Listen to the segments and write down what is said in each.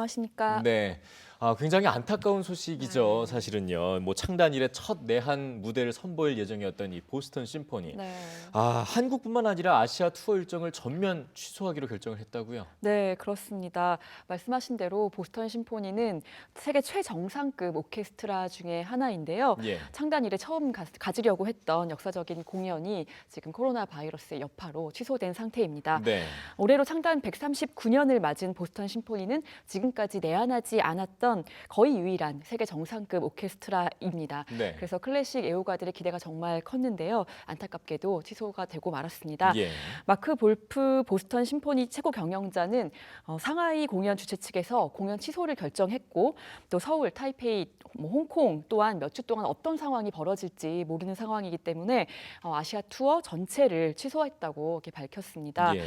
안녕하십니까? 네. 굉장히 안타까운 소식이죠, 사실은요. 뭐 창단 이래 첫 내한 무대를 선보일 예정이었던 이 보스턴 심포니. 네. 한국뿐만 아니라 아시아 투어 일정을 전면 취소하기로 결정을 했다고요? 네, 그렇습니다. 말씀하신 대로 보스턴 심포니는 세계 최정상급 오케스트라 중에 하나인데요. 예. 창단 이래 처음 가지려고 했던 역사적인 공연이 지금 코로나 바이러스의 여파로 취소된 상태입니다. 네. 올해로 창단 139년을 맞은 보스턴 심포니는 지금까지 내한하지 않았던 거의 유일한 세계 정상급 오케스트라입니다. 네. 그래서 클래식 애호가들의 기대가 정말 컸는데요. 안타깝게도 취소가 되고 말았습니다. 예. 마크 볼프 보스턴 심포니 최고 경영자는 상하이 공연 주최 측에서 공연 취소를 결정했고 또 서울, 타이페이, 홍콩 또한 몇 주 동안 어떤 상황이 벌어질지 모르는 상황이기 때문에 아시아 투어 전체를 취소했다고 이렇게 밝혔습니다. 예.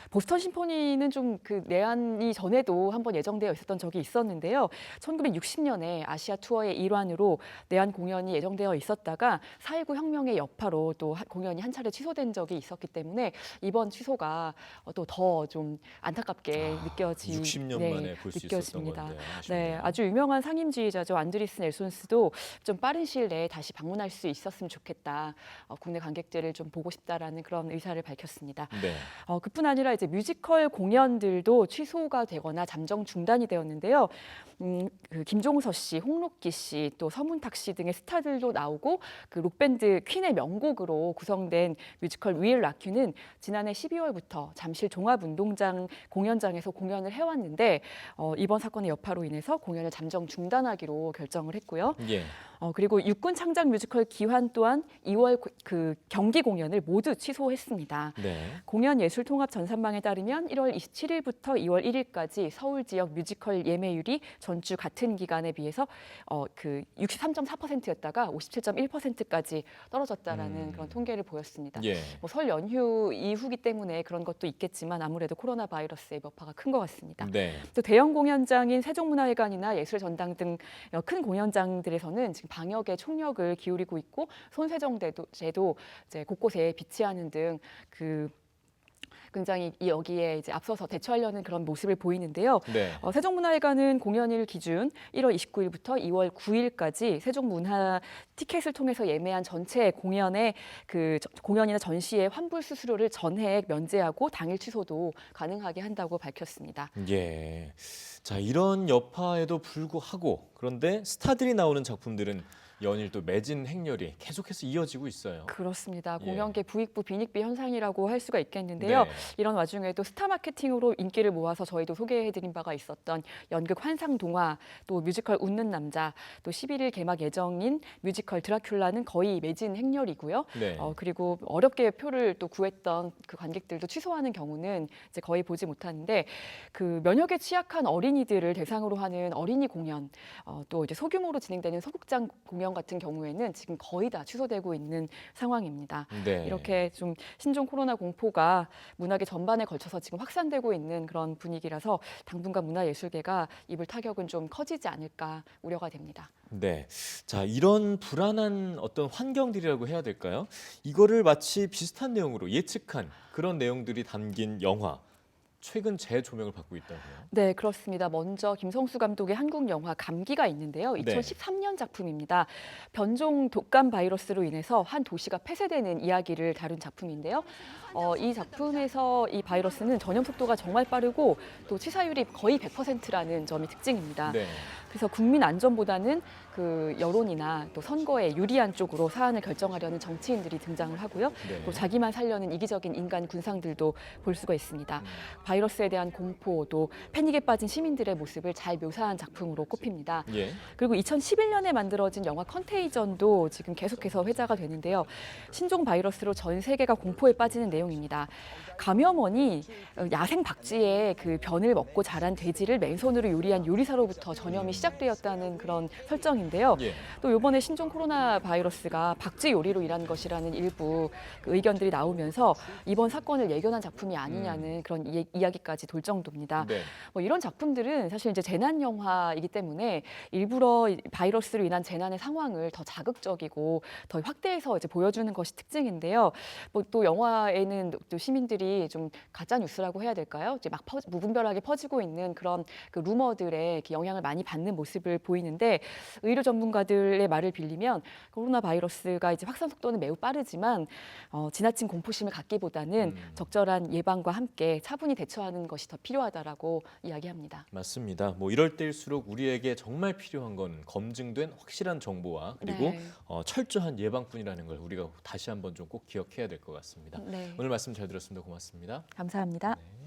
보스턴 심포니는 좀 그 내한이 전에도 한번 예정되어 있었던 적이 있었는데요. 1960년에 아시아 투어의 일환으로 내한 공연이 예정되어 있었다가 4.19 혁명의 여파로 또 공연이 한 차례 취소된 적이 있었기 때문에 이번 취소가 또 더 좀 안타깝게 60년 만에 볼 수 있었던 느껴집니다. 건데 네, 아쉽네요. 아주 유명한 상임주의자죠. 안드리스 넬손스도 좀 빠른 시일 내에 다시 방문할 수 있었으면 좋겠다. 국내 관객들을 좀 보고 싶다라는 그런 의사를 밝혔습니다. 네. 그뿐 아니라 이제 뮤지컬 공연들도 취소가 되거나 잠정 중단이 되었는데요. 그 김종서 씨, 홍록기 씨, 또 서문탁 씨 등의 스타들도 나오고 그 록밴드 퀸의 명곡으로 구성된 뮤지컬 위일 라큐는 지난해 12월부터 잠실 종합운동장 공연장에서 공연을 해왔는데 이번 사건의 여파로 인해서 공연을 잠정 중단하기로 결정을 했고요. 예. 그리고 육군 창작 뮤지컬 기환 또한 2월 그 경기 공연을 모두 취소했습니다. 네. 공연예술통합전산망에 따르면 1월 27일부터 2월 1일까지 서울 지역 뮤지컬 예매율이 전주 같은 기간에 비해서 그 63.4%였다가 57.1%까지 떨어졌다라는 그런 통계를 보였습니다. 예. 뭐 설 연휴 이후기 때문에 그런 것도 있겠지만 아무래도 코로나 바이러스의 여파가 큰 것 같습니다. 네. 또 대형 공연장인 세종문화회관이나 예술전당 등 큰 공연장들에서는 지금 방역에 총력을 기울이고 있고 손세정제도 이제 곳곳에 비치하는 등 굉장히 여기에 이제 앞서서 대처하려는 그런 모습을 보이는데요. 네. 세종문화회관은 공연일 기준 1월 29일부터 2월 9일까지 세종문화 티켓을 통해서 예매한 전체 공연의 공연이나 전시의 환불 수수료를 전액 면제하고 당일 취소도 가능하게 한다고 밝혔습니다. 예. 자, 이런 여파에도 불구하고 그런데 스타들이 나오는 작품들은 연일 또 매진 행렬이 계속해서 이어지고 있어요. 그렇습니다. 예. 공연계 부익부 빈익비 현상이라고 할 수가 있겠는데요. 네. 이런 와중에도 스타 마케팅으로 인기를 모아서 저희도 소개해드린 바가 있었던 연극 환상동화, 또 뮤지컬 웃는 남자, 또 11일 개막 예정인 뮤지컬 드라큘라는 거의 매진 행렬이고요. 네. 그리고 어렵게 표를 또 구했던 그 관객들도 취소하는 경우는 이제 거의 보지 못하는데 그 면역에 취약한 어린이들을 대상으로 하는 어린이 공연, 또 이제 소규모로 진행되는 소극장 공연 같은 경우에는 지금 거의 다 취소되고 있는 상황입니다. 네. 이렇게 좀 신종 코로나 공포가 문화계 전반에 걸쳐서 지금 확산되고 있는 그런 분위기라서 당분간 문화예술계가 입을 타격은 좀 커지지 않을까 우려가 됩니다. 네. 자, 이런 불안한 어떤 환경들이라고 해야 될까요? 이거를 마치 비슷한 내용으로 예측한 그런 내용들이 담긴 영화. 최근 재조명을 받고 있다고요. 네, 그렇습니다. 먼저 김성수 감독의 한국 영화 감기가 있는데요. 네. 2013년 작품입니다. 변종 독감 바이러스로 인해서 한 도시가 폐쇄되는 이야기를 다룬 작품인데요. 이 작품에서 이 바이러스는 전염 속도가 정말 빠르고 또 치사율이 거의 100%라는 점이 특징입니다. 네. 그래서 국민 안전보다는 그 여론이나 또 선거에 유리한 쪽으로 사안을 결정하려는 정치인들이 등장을 하고요. 네. 또 자기만 살려는 이기적인 인간 군상들도 볼 수가 있습니다. 바이러스에 대한 공포, 또 패닉에 빠진 시민들의 모습을 잘 묘사한 작품으로 꼽힙니다. 예. 그리고 2011년에 만들어진 영화 컨테이전도 지금 계속해서 회자가 되는데요. 신종 바이러스로 전 세계가 공포에 빠지는 내용입니다. 감염원이 야생 박쥐의 그 변을 먹고 자란 돼지를 맨손으로 요리한 요리사로부터 전염이 시작되었다는 그런 설정인데요. 예. 또 이번에 신종 코로나 바이러스가 박쥐 요리로 일한 것이라는 일부 그 의견들이 나오면서 이번 사건을 예견한 작품이 아니냐는 그런 이야기까지 돌 정도입니다. 네. 뭐 이런 작품들은 사실 이제 재난 영화이기 때문에 일부러 이 바이러스로 인한 재난의 상황을 더 자극적이고 더 확대해서 이제 보여주는 것이 특징인데요. 뭐 또 영화에는 또 시민들이 좀 가짜 뉴스라고 해야 될까요? 이제 막 무분별하게 퍼지고 있는 그런 그 루머들에 이렇게 영향을 많이 받는 모습을 보이는데 의료 전문가들의 말을 빌리면 코로나 바이러스가 이제 확산 속도는 매우 빠르지만 지나친 공포심을 갖기보다는 적절한 예방과 함께 차분히 대처하는 것이 더 필요하다라고 이야기합니다. 맞습니다. 뭐 이럴 때일수록 우리에게 정말 필요한 건 검증된 확실한 정보와 그리고 네. 철저한 예방뿐이라는 걸 우리가 다시 한번 좀 꼭 기억해야 될 것 같습니다. 네. 오늘 말씀 잘 들었습니다. 고맙습니다. 감사합니다. 네.